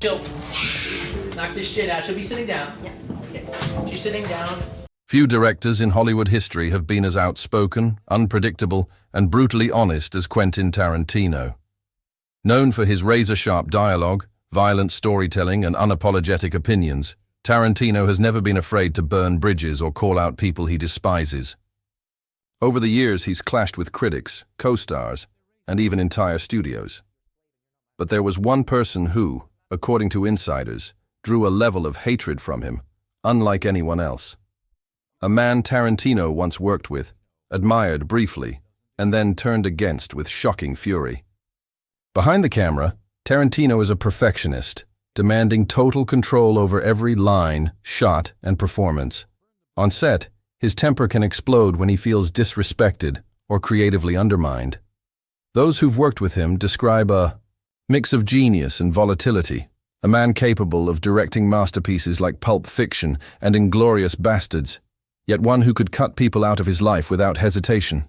She'll knock this shit out. She'll be sitting down. Yeah. Okay. She's sitting down. Few directors in Hollywood history have been as outspoken, unpredictable, and brutally honest as Quentin Tarantino. Known for his razor-sharp dialogue, violent storytelling, and unapologetic opinions, Tarantino has never been afraid to burn bridges or call out people he despises. Over the years, he's clashed with critics, co-stars, and even entire studios. But there was one person who, according to insiders, drew a level of hatred from him, unlike anyone else. A man Tarantino once worked with, admired briefly, and then turned against with shocking fury. Behind the camera, Tarantino is a perfectionist, demanding total control over every line, shot, and performance. On set, his temper can explode when he feels disrespected or creatively undermined. Those who've worked with him describe a mix of genius and volatility, a man capable of directing masterpieces like Pulp Fiction and Inglourious Bastards, yet one who could cut people out of his life without hesitation.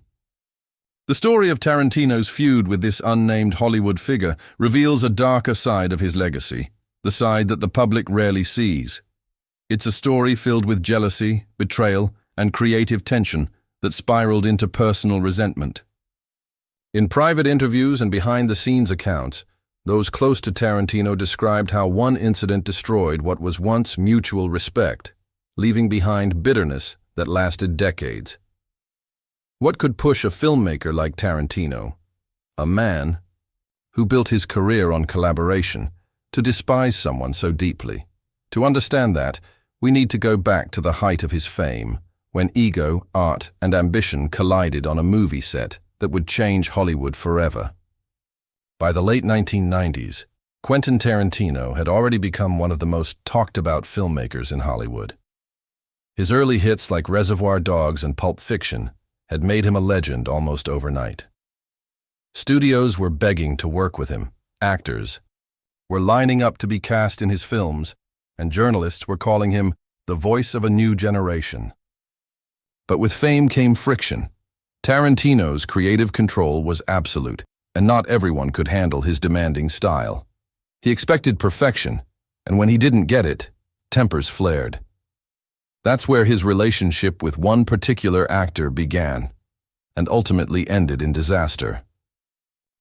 The story of Tarantino's feud with this unnamed Hollywood figure reveals a darker side of his legacy, the side that the public rarely sees. It's a story filled with jealousy, betrayal, and creative tension that spiraled into personal resentment. In private interviews and behind-the-scenes accounts, those close to Tarantino described how one incident destroyed what was once mutual respect, leaving behind bitterness that lasted decades. What could push a filmmaker like Tarantino, a man who built his career on collaboration, to despise someone so deeply? To understand that, we need to go back to the height of his fame, when ego, art, and ambition collided on a movie set that would change Hollywood forever. By the late 1990s, Quentin Tarantino had already become one of the most talked-about filmmakers in Hollywood. His early hits like Reservoir Dogs and Pulp Fiction had made him a legend almost overnight. Studios were begging to work with him, actors were lining up to be cast in his films, and journalists were calling him the voice of a new generation. But with fame came friction. Tarantino's creative control was absolute, and not everyone could handle his demanding style. He expected perfection, and when he didn't get it, tempers flared. That's where his relationship with one particular actor began, and ultimately ended in disaster.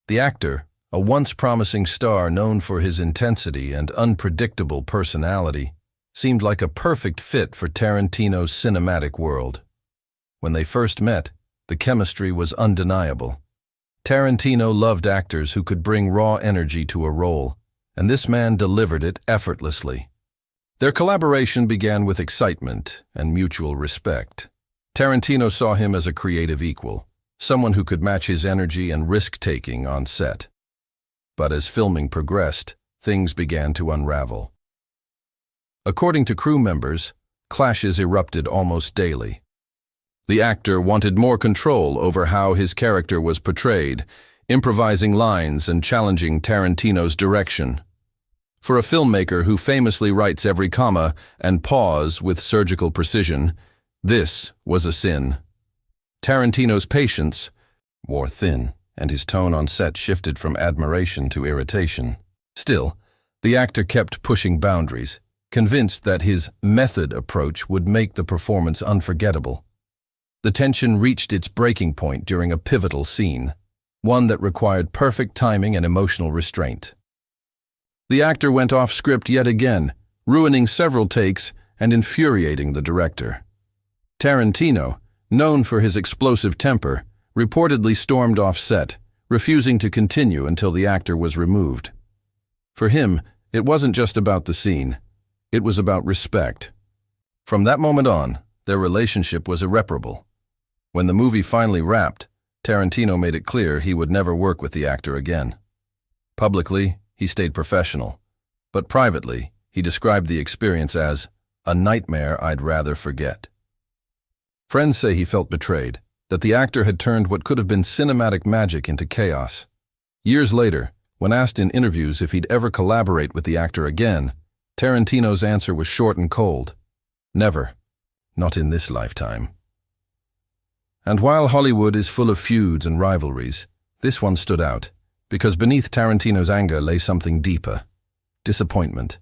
The actor, a once promising star known for his intensity and unpredictable personality, seemed like a perfect fit for Tarantino's cinematic world. When they first met, the chemistry was undeniable. Tarantino loved actors who could bring raw energy to a role, and this man delivered it effortlessly. Their collaboration began with excitement and mutual respect. Tarantino saw him as a creative equal, someone who could match his energy and risk-taking on set. But as filming progressed, things began to unravel. According to crew members, clashes erupted almost daily. The actor wanted more control over how his character was portrayed, improvising lines and challenging Tarantino's direction. For a filmmaker who famously writes every comma and pause with surgical precision, this was a sin. Tarantino's patience wore thin, and his tone on set shifted from admiration to irritation. Still, the actor kept pushing boundaries, convinced that his method approach would make the performance unforgettable. The tension reached its breaking point during a pivotal scene, one that required perfect timing and emotional restraint. The actor went off script yet again, ruining several takes and infuriating the director. Tarantino, known for his explosive temper, reportedly stormed off set, refusing to continue until the actor was removed. For him, it wasn't just about the scene. It was about respect. From that moment on, their relationship was irreparable. When the movie finally wrapped, Tarantino made it clear he would never work with the actor again. Publicly, he stayed professional, but privately, he described the experience as a nightmare I'd rather forget. Friends say he felt betrayed, that the actor had turned what could have been cinematic magic into chaos. Years later, when asked in interviews if he'd ever collaborate with the actor again, Tarantino's answer was short and cold. Never. Not in this lifetime. And while Hollywood is full of feuds and rivalries, this one stood out, because beneath Tarantino's anger lay something deeper. disappointment.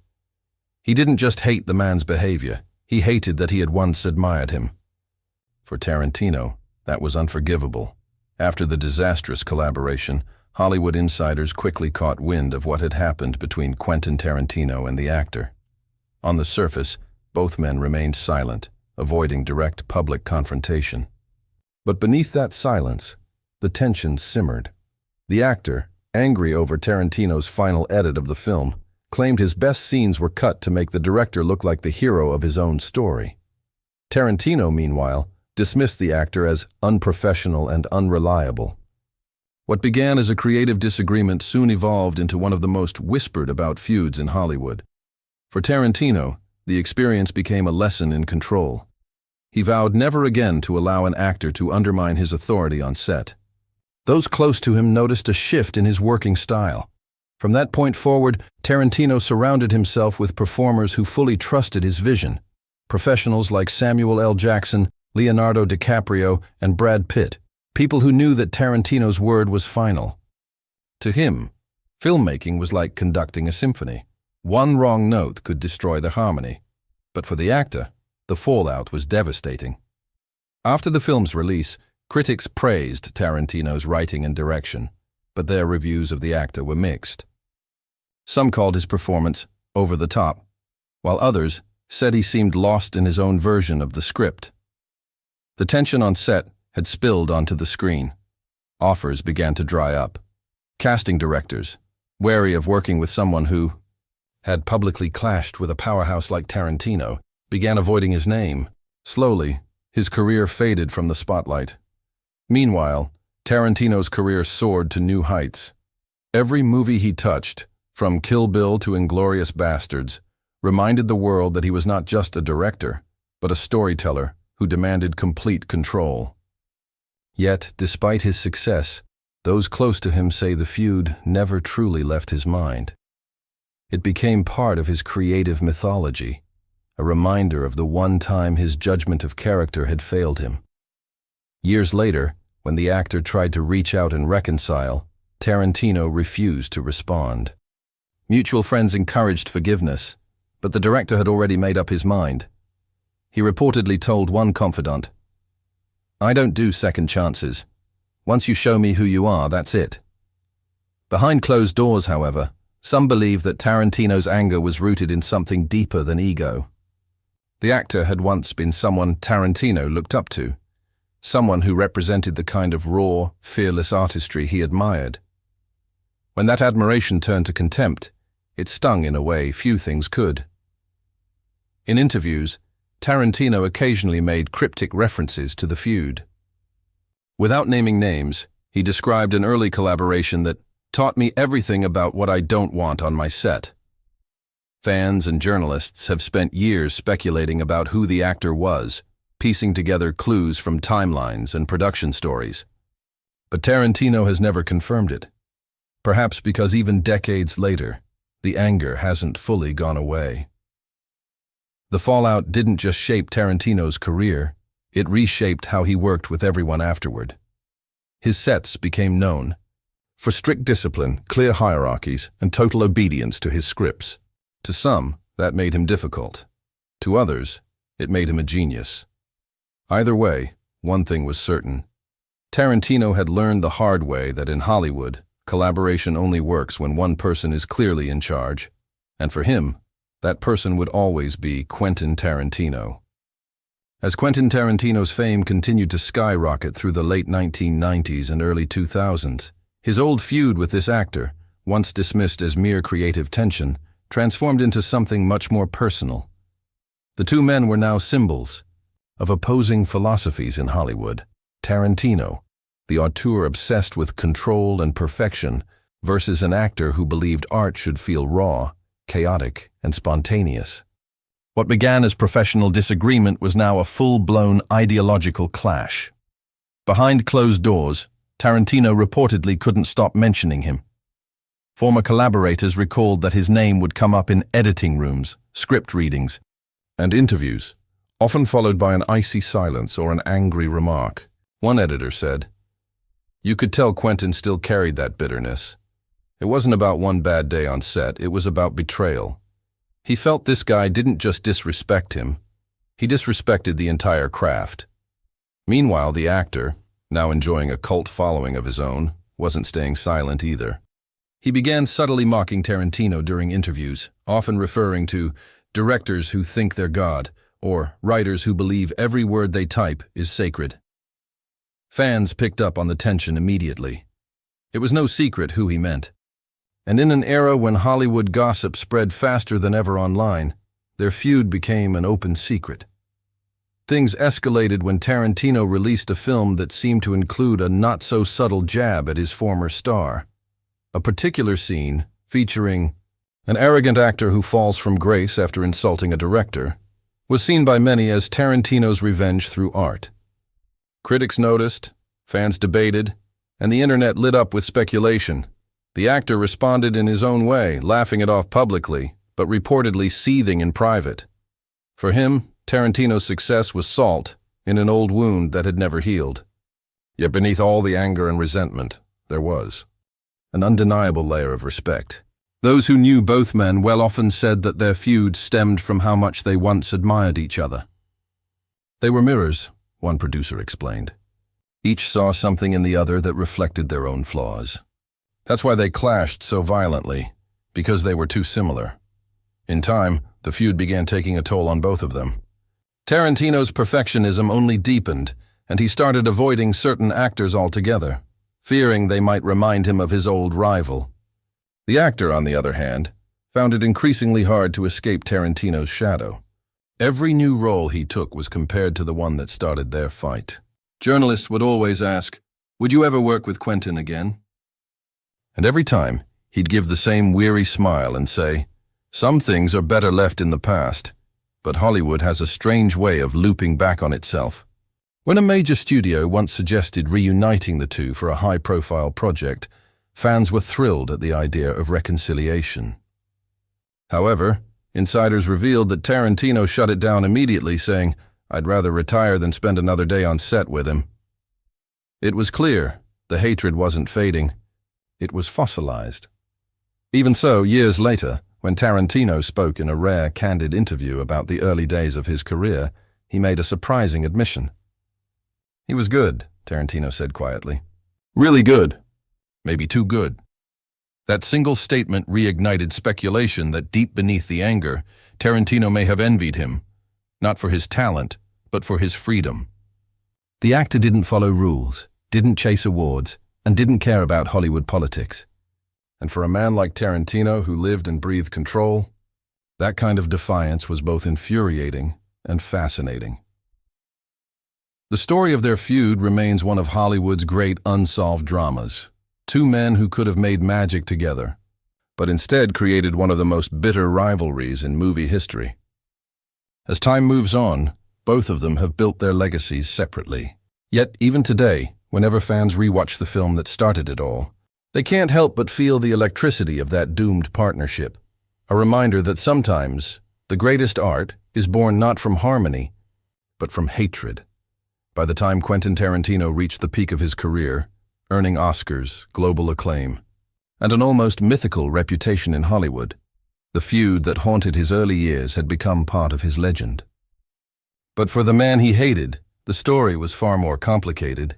He didn't just hate the man's behavior, he hated that he had once admired him. For Tarantino, that was unforgivable. After the disastrous collaboration, Hollywood insiders quickly caught wind of what had happened between Quentin Tarantino and the actor. On the surface, both men remained silent, avoiding direct public confrontation. But beneath that silence, the tension simmered. The actor, angry over Tarantino's final edit of the film, claimed his best scenes were cut to make the director look like the hero of his own story. Tarantino, meanwhile, dismissed the actor as unprofessional and unreliable. What began as a creative disagreement soon evolved into one of the most whispered about feuds in Hollywood. For Tarantino, the experience became a lesson in control. He vowed never again to allow an actor to undermine his authority on set. Those close to him noticed a shift in his working style. From that point forward, Tarantino surrounded himself with performers who fully trusted his vision. Professionals like Samuel L. Jackson, Leonardo DiCaprio, and Brad Pitt, people who knew that Tarantino's word was final. To him, filmmaking was like conducting a symphony. One wrong note could destroy the harmony. But for the actor, the fallout was devastating. After the film's release, critics praised Tarantino's writing and direction, but their reviews of the actor were mixed. Some called his performance over the top, while others said he seemed lost in his own version of the script. The tension on set had spilled onto the screen. Offers began to dry up. Casting directors, wary of working with someone who had publicly clashed with a powerhouse like Tarantino, began avoiding his name. Slowly, his career faded from the spotlight. Meanwhile, Tarantino's career soared to new heights. Every movie he touched, from Kill Bill to Inglourious Basterds, reminded the world that he was not just a director, but a storyteller who demanded complete control. Yet, despite his success, those close to him say the feud never truly left his mind. It became part of his creative mythology, a reminder of the one time his judgment of character had failed him. Years later, when the actor tried to reach out and reconcile, Tarantino refused to respond. Mutual friends encouraged forgiveness, but the director had already made up his mind. He reportedly told one confidant, "I don't do second chances. Once you show me who you are, that's it." Behind closed doors, however, some believe that Tarantino's anger was rooted in something deeper than ego. The actor had once been someone Tarantino looked up to, someone who represented the kind of raw, fearless artistry he admired. When that admiration turned to contempt, it stung in a way few things could. In interviews, Tarantino occasionally made cryptic references to the feud. Without naming names, he described an early collaboration that taught me everything about what I don't want on my set. Fans and journalists have spent years speculating about who the actor was, piecing together clues from timelines and production stories. But Tarantino has never confirmed it. Perhaps because even decades later, the anger hasn't fully gone away. The fallout didn't just shape Tarantino's career, it reshaped how he worked with everyone afterward. His sets became known for strict discipline, clear hierarchies, and total obedience to his scripts. To some, that made him difficult. To others, it made him a genius. Either way, one thing was certain. Tarantino had learned the hard way that in Hollywood, collaboration only works when one person is clearly in charge. And for him, that person would always be Quentin Tarantino. As Quentin Tarantino's fame continued to skyrocket through the late 1990s and early 2000s, his old feud with this actor, once dismissed as mere creative tension, transformed into something much more personal. The two men were now symbols of opposing philosophies in Hollywood. Tarantino, the auteur obsessed with control and perfection, versus an actor who believed art should feel raw, chaotic, and spontaneous. What began as professional disagreement was now a full-blown ideological clash. Behind closed doors, Tarantino reportedly couldn't stop mentioning him. Former collaborators recalled that his name would come up in editing rooms, script readings, and interviews, often followed by an icy silence or an angry remark. One editor said, "You could tell Quentin still carried that bitterness. It wasn't about one bad day on set, it was about betrayal. He felt this guy didn't just disrespect him, he disrespected the entire craft. Meanwhile, the actor, now enjoying a cult following of his own, wasn't staying silent either. He began subtly mocking Tarantino during interviews, often referring to directors who think they're God, or writers who believe every word they type is sacred. Fans picked up on the tension immediately. It was no secret who he meant. And in an era when Hollywood gossip spread faster than ever online, their feud became an open secret. Things escalated when Tarantino released a film that seemed to include a not-so-subtle jab at his former star. A particular scene, featuring an arrogant actor who falls from grace after insulting a director, was seen by many as Tarantino's revenge through art. Critics noticed, fans debated, and the internet lit up with speculation. The actor responded in his own way, laughing it off publicly, but reportedly seething in private. For him, Tarantino's success was salt in an old wound that had never healed. Yet beneath all the anger and resentment, there was an undeniable layer of respect. Those who knew both men well often said that their feud stemmed from how much they once admired each other. They were mirrors, one producer explained. Each saw something in the other that reflected their own flaws. That's why they clashed so violently, because they were too similar. In time, the feud began taking a toll on both of them. Tarantino's perfectionism only deepened, and he started avoiding certain actors altogether, fearing they might remind him of his old rival. The actor, on the other hand, found it increasingly hard to escape Tarantino's shadow. Every new role he took was compared to the one that started their fight. Journalists would always ask, "Would you ever work with Quentin again?" And every time, he'd give the same weary smile and say, "Some things are better left in the past, but Hollywood has a strange way of looping back on itself." When a major studio once suggested reuniting the two for a high-profile project, fans were thrilled at the idea of reconciliation. However, insiders revealed that Tarantino shut it down immediately, saying, "I'd rather retire than spend another day on set with him." It was clear the hatred wasn't fading, it was fossilized. Even so, years later, when Tarantino spoke in a rare, candid interview about the early days of his career, he made a surprising admission. "He was good," Tarantino said quietly. "Really good. Maybe too good." That single statement reignited speculation that deep beneath the anger, Tarantino may have envied him, not for his talent, but for his freedom. The actor didn't follow rules, didn't chase awards, and didn't care about Hollywood politics. And for a man like Tarantino who lived and breathed control, that kind of defiance was both infuriating and fascinating. The story of their feud remains one of Hollywood's great unsolved dramas. Two men who could have made magic together, but instead created one of the most bitter rivalries in movie history. As time moves on, both of them have built their legacies separately. Yet, even today, whenever fans rewatch the film that started it all, they can't help but feel the electricity of that doomed partnership, a reminder that sometimes the greatest art is born not from harmony, but from hatred. By the time Quentin Tarantino reached the peak of his career, earning Oscars, global acclaim, and an almost mythical reputation in Hollywood, the feud that haunted his early years had become part of his legend. But for the man he hated, the story was far more complicated.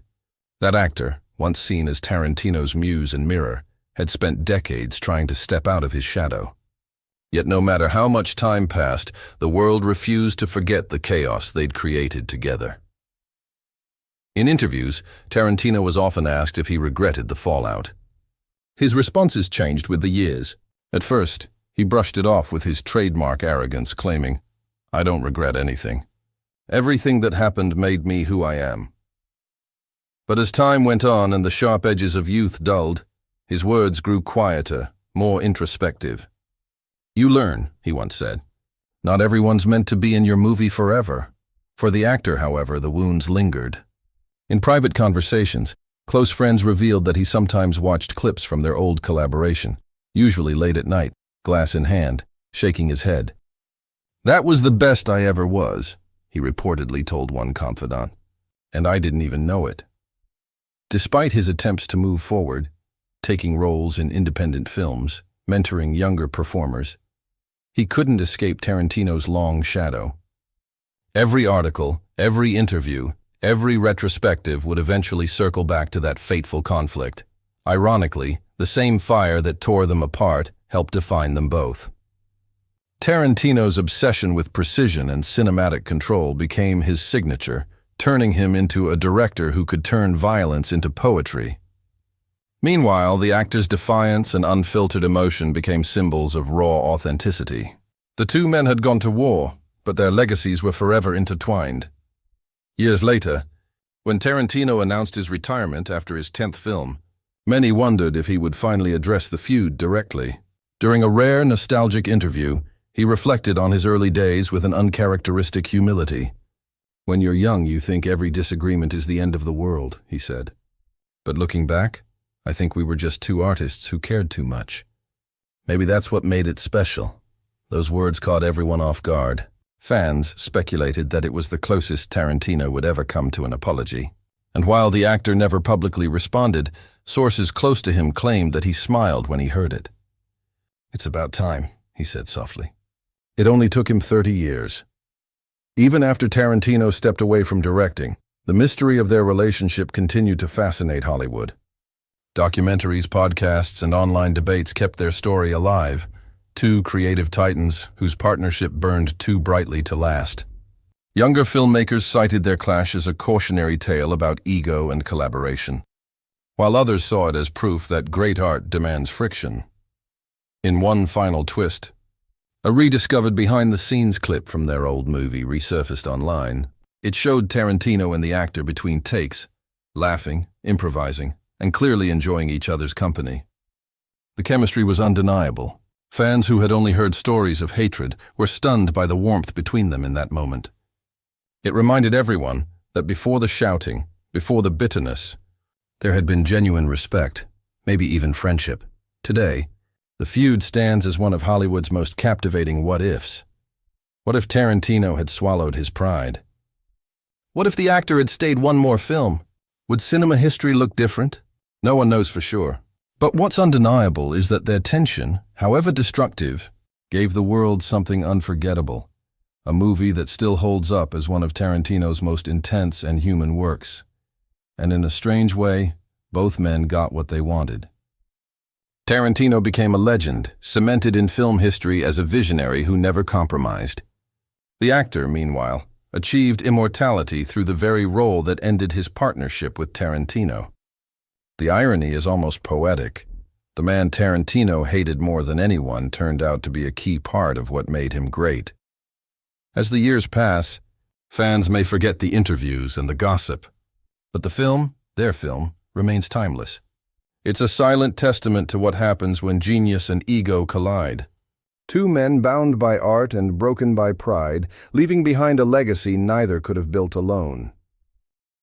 That actor, once seen as Tarantino's muse and mirror, had spent decades trying to step out of his shadow. Yet no matter how much time passed, the world refused to forget the chaos they'd created together. In interviews, Tarantino was often asked if he regretted the fallout. His responses changed with the years. At first, he brushed it off with his trademark arrogance, claiming, "I don't regret anything. Everything that happened made me who I am." But as time went on and the sharp edges of youth dulled, his words grew quieter, more introspective. "You learn," he once said. "Not everyone's meant to be in your movie forever." For the actor, however, the wounds lingered. In private conversations, close friends revealed that he sometimes watched clips from their old collaboration, usually late at night, glass in hand, shaking his head. "That was the best I ever was," he reportedly told one confidant, "and I didn't even know it." Despite his attempts to move forward, taking roles in independent films, mentoring younger performers. He couldn't escape Tarantino's long shadow. Every article, every interview, every retrospective would eventually circle back to that fateful conflict. Ironically, the same fire that tore them apart helped define them both. Tarantino's obsession with precision and cinematic control became his signature, turning him into a director who could turn violence into poetry. Meanwhile, the actor's defiance and unfiltered emotion became symbols of raw authenticity. The two men had gone to war, but their legacies were forever intertwined. Years later, when Tarantino announced his retirement after his 10th film, many wondered if he would finally address the feud directly. During a rare, nostalgic interview, he reflected on his early days with an uncharacteristic humility. "When you're young, you think every disagreement is the end of the world," he said. "But looking back, I think we were just two artists who cared too much. Maybe that's what made it special." Those words caught everyone off guard. Fans speculated that it was the closest Tarantino would ever come to an apology. And while the actor never publicly responded, sources close to him claimed that he smiled when he heard it. "It's about time," he said softly. It only took him 30 years. Even after Tarantino stepped away from directing, the mystery of their relationship continued to fascinate Hollywood. Documentaries, podcasts, and online debates kept their story alive, two creative titans whose partnership burned too brightly to last. Younger filmmakers cited their clash as a cautionary tale about ego and collaboration, while others saw it as proof that great art demands friction. In one final twist, a rediscovered behind-the-scenes clip from their old movie resurfaced online. It showed Tarantino and the actor between takes, laughing, improvising, and clearly enjoying each other's company. The chemistry was undeniable. Fans who had only heard stories of hatred were stunned by the warmth between them in that moment. It reminded everyone that before the shouting, before the bitterness, there had been genuine respect, maybe even friendship. Today, the feud stands as one of Hollywood's most captivating what-ifs. What if Tarantino had swallowed his pride? What if the actor had stayed one more film? Would cinema history look different? No one knows for sure. But what's undeniable is that their tension, however destructive, gave the world something unforgettable. A movie that still holds up as one of Tarantino's most intense and human works. And in a strange way, both men got what they wanted. Tarantino became a legend, cemented in film history as a visionary who never compromised. The actor, meanwhile, achieved immortality through the very role that ended his partnership with Tarantino. The irony is almost poetic. The man Tarantino hated more than anyone turned out to be a key part of what made him great. As the years pass, fans may forget the interviews and the gossip, but the film, their film, remains timeless. It's a silent testament to what happens when genius and ego collide. Two men bound by art and broken by pride, leaving behind a legacy neither could have built alone.